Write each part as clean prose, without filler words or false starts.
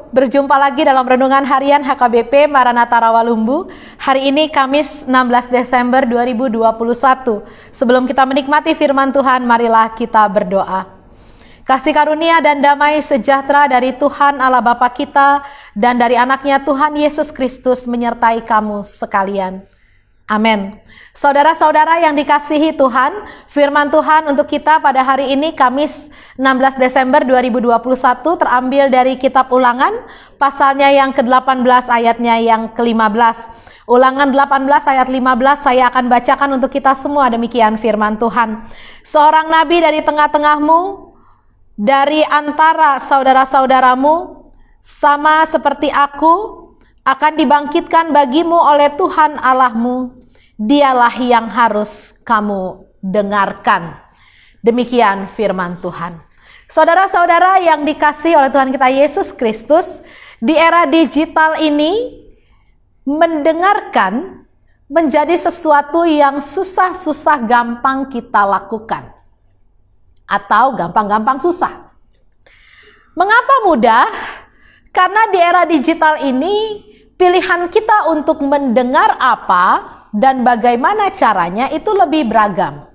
berjumpa lagi dalam Renungan Harian HKBP Maranatha Rawalumbu. Hari ini Kamis 16 Desember 2021. Sebelum kita menikmati firman Tuhan, marilah kita berdoa. Kasih karunia dan damai sejahtera dari Tuhan Allah Bapa kita dan dari anaknya Tuhan Yesus Kristus menyertai kamu sekalian. Amin. Saudara-saudara yang dikasihi Tuhan, firman Tuhan untuk kita pada hari ini Kamis 16 Desember 2021 terambil dari kitab Ulangan, pasalnya yang ke-18 ayatnya yang ke-15. Ulangan 18 ayat 15 saya akan bacakan untuk kita semua, demikian firman Tuhan. Seorang nabi dari tengah-tengahmu, dari antara saudara-saudaramu, sama seperti aku, akan dibangkitkan bagimu oleh Tuhan Allahmu. Dialah yang harus kamu dengarkan. Demikian firman Tuhan. Saudara-saudara yang dikasihi oleh Tuhan kita Yesus Kristus, di era digital ini mendengarkan menjadi sesuatu yang susah-susah gampang kita lakukan. Atau gampang-gampang susah. Mengapa mudah? Karena di era digital ini pilihan kita untuk mendengar apa dan bagaimana caranya itu lebih beragam.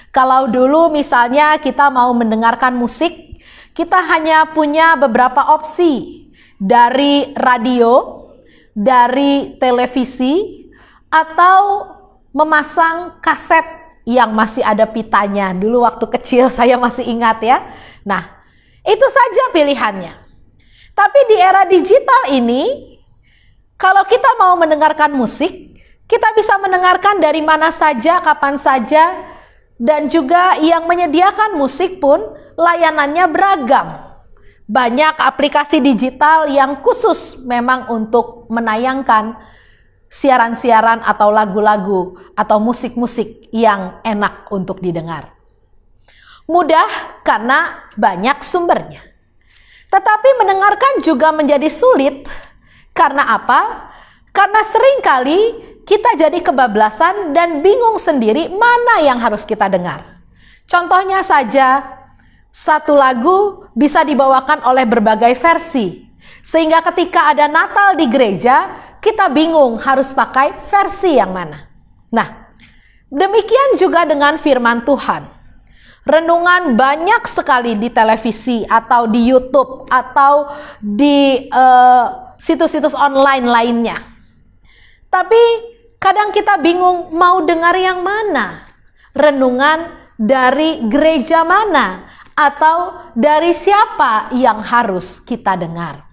Kalau dulu misalnya kita mau mendengarkan musik, kita hanya punya beberapa opsi, dari radio, dari televisi, atau memasang kaset yang masih ada pitanya. Dulu waktu kecil saya masih ingat ya. Nah, itu saja pilihannya. Tapi di era digital ini, kalau kita mau mendengarkan musik, kita bisa mendengarkan dari mana saja, kapan saja, dan juga yang menyediakan musik pun layanannya beragam. Banyak aplikasi digital yang khusus memang untuk menayangkan siaran-siaran atau lagu-lagu atau musik-musik yang enak untuk didengar. Mudah karena banyak sumbernya. Tetapi mendengarkan juga menjadi sulit. Karena apa? Karena seringkali kita jadi kebablasan dan bingung sendiri mana yang harus kita dengar. Contohnya saja, satu lagu bisa dibawakan oleh berbagai versi. Sehingga ketika ada Natal di gereja, kita bingung harus pakai versi yang mana. Nah, demikian juga dengan firman Tuhan. Renungan banyak sekali di televisi atau di YouTube atau di situs-situs online lainnya. Tapi kadang kita bingung mau dengar yang mana. Renungan dari gereja mana atau dari siapa yang harus kita dengar.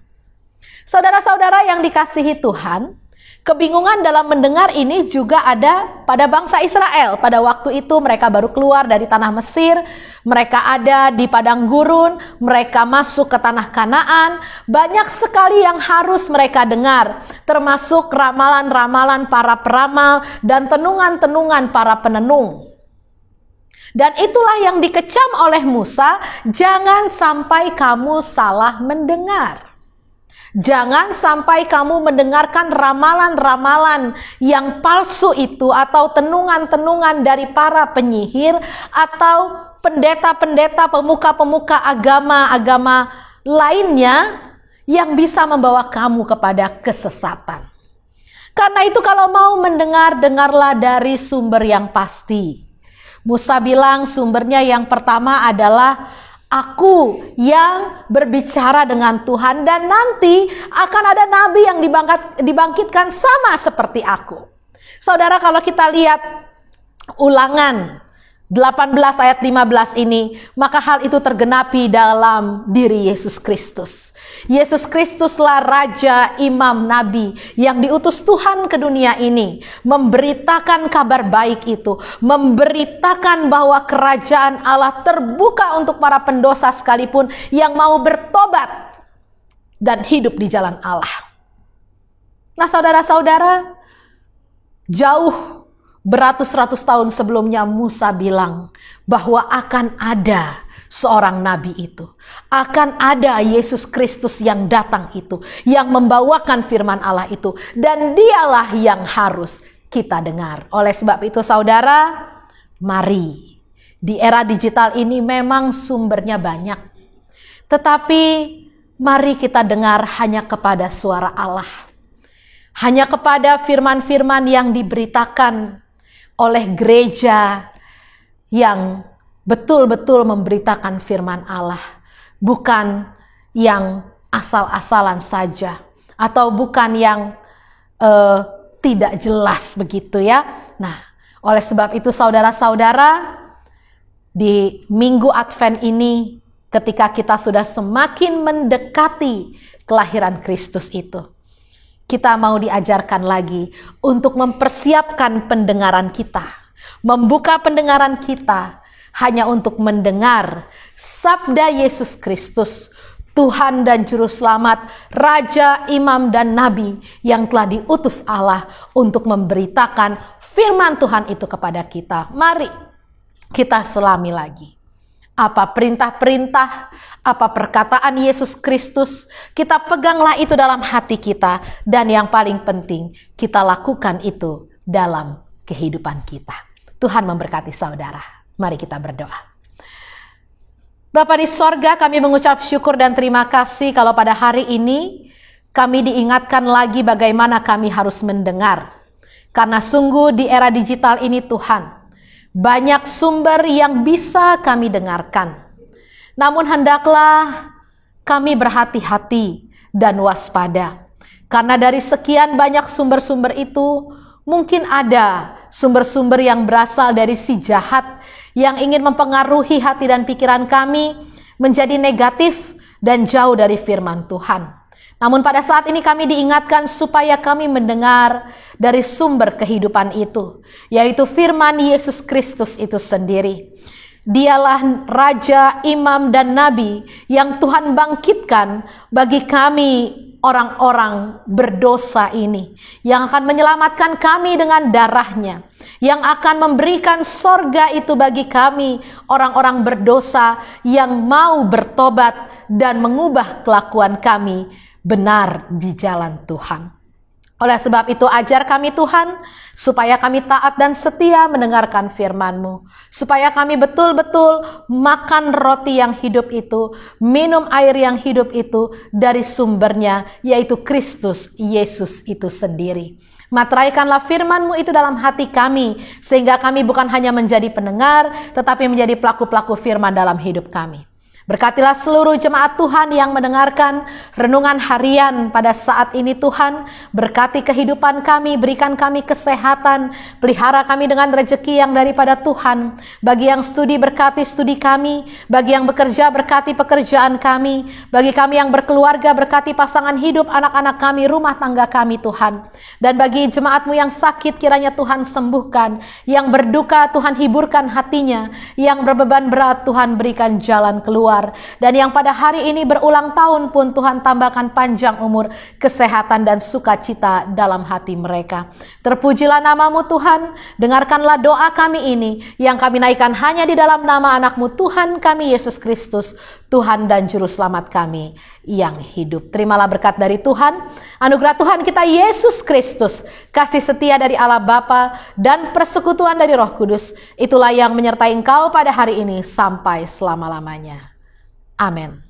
Saudara-saudara yang dikasihi Tuhan, kebingungan dalam mendengar ini juga ada pada bangsa Israel. Pada waktu itu mereka baru keluar dari tanah Mesir, mereka ada di padang gurun, mereka masuk ke tanah Kanaan. Banyak sekali yang harus mereka dengar, termasuk ramalan-ramalan para peramal dan tenungan-tenungan para penenung. Dan itulah yang dikecam oleh Musa, jangan sampai kamu salah mendengar. Jangan sampai kamu mendengarkan ramalan-ramalan yang palsu itu atau tenungan-tenungan dari para penyihir atau pendeta-pendeta, pemuka-pemuka agama-agama lainnya yang bisa membawa kamu kepada kesesatan. Karena itu kalau mau mendengar, dengarlah dari sumber yang pasti. Musa bilang sumbernya yang pertama adalah aku yang berbicara dengan Tuhan dan nanti akan ada nabi yang dibangkitkan sama seperti aku. Saudara, kalau kita lihat Ulangan 18 ayat 15 ini, maka hal itu tergenapi dalam diri Yesus Kristus. Yesus Kristuslah Raja, Imam, Nabi yang diutus Tuhan ke dunia ini, memberitakan kabar baik itu, memberitakan bahwa kerajaan Allah terbuka untuk para pendosa sekalipun yang mau bertobat dan hidup di jalan Allah. Nah, saudara-saudara, jauh beratus-ratus tahun sebelumnya Musa bilang bahwa akan ada seorang nabi itu. Akan ada Yesus Kristus yang datang itu, yang membawakan firman Allah itu. Dan dialah yang harus kita dengar. Oleh sebab itu saudara, mari. Di era digital ini memang sumbernya banyak. Tetapi mari kita dengar hanya kepada suara Allah. Hanya kepada firman-firman yang diberitakan oleh gereja yang betul-betul memberitakan firman Allah. Bukan yang asal-asalan saja. Atau bukan yang tidak jelas begitu ya. Nah, oleh sebab itu saudara-saudara, di Minggu Advent ini, ketika kita sudah semakin mendekati kelahiran Kristus itu, kita mau diajarkan lagi untuk mempersiapkan pendengaran kita, membuka pendengaran kita hanya untuk mendengar sabda Yesus Kristus, Tuhan dan Juru Selamat, Raja, Imam, dan Nabi yang telah diutus Allah untuk memberitakan firman Tuhan itu kepada kita. Mari kita selami lagi. Apa perintah-perintah, apa perkataan Yesus Kristus, kita peganglah itu dalam hati kita. Dan yang paling penting, kita lakukan itu dalam kehidupan kita. Tuhan memberkati saudara. Mari kita berdoa. Bapa di sorga, kami mengucap syukur dan terima kasih kalau pada hari ini kami diingatkan lagi bagaimana kami harus mendengar. Karena sungguh di era digital ini Tuhan, banyak sumber yang bisa kami dengarkan. Namun hendaklah kami berhati-hati dan waspada. Karena dari sekian banyak sumber-sumber itu, mungkin ada sumber-sumber yang berasal dari si jahat yang ingin mempengaruhi hati dan pikiran kami menjadi negatif dan jauh dari firman Tuhan. Namun pada saat ini kami diingatkan supaya kami mendengar dari sumber kehidupan itu, yaitu firman Yesus Kristus itu sendiri. Dialah Raja, Imam, dan Nabi yang Tuhan bangkitkan bagi kami orang-orang berdosa ini, yang akan menyelamatkan kami dengan darahnya, yang akan memberikan sorga itu bagi kami orang-orang berdosa yang mau bertobat dan mengubah kelakuan kami benar di jalan Tuhan. Oleh sebab itu ajar kami Tuhan, supaya kami taat dan setia mendengarkan firman-Mu, supaya kami betul-betul makan roti yang hidup itu, minum air yang hidup itu dari sumbernya, yaitu Kristus Yesus itu sendiri. Materaikanlah firman-Mu itu dalam hati kami, sehingga kami bukan hanya menjadi pendengar, tetapi menjadi pelaku-pelaku firman dalam hidup kami. Berkatilah seluruh jemaat Tuhan yang mendengarkan renungan harian pada saat ini Tuhan. Berkati kehidupan kami, berikan kami kesehatan, pelihara kami dengan rezeki yang daripada Tuhan. Bagi yang studi, berkati studi kami. Bagi yang bekerja, berkati pekerjaan kami. Bagi kami yang berkeluarga, berkati pasangan hidup, anak-anak kami, rumah tangga kami Tuhan. Dan bagi jemaat-Mu yang sakit, kiranya Tuhan sembuhkan. Yang berduka, Tuhan hiburkan hatinya. Yang berbeban berat, Tuhan berikan jalan keluar. Dan yang pada hari ini berulang tahun pun Tuhan tambahkan panjang umur, kesehatan dan sukacita dalam hati mereka. Terpujilah nama-Mu Tuhan, dengarkanlah doa kami ini yang kami naikkan hanya di dalam nama anak-Mu Tuhan kami Yesus Kristus, Tuhan dan Juru Selamat kami yang hidup. Terimalah berkat dari Tuhan, anugerah Tuhan kita Yesus Kristus, kasih setia dari Allah Bapa dan persekutuan dari Roh Kudus, itulah yang menyertai engkau pada hari ini sampai selama-lamanya. Amin.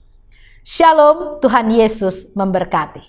Shalom, Tuhan Yesus memberkati.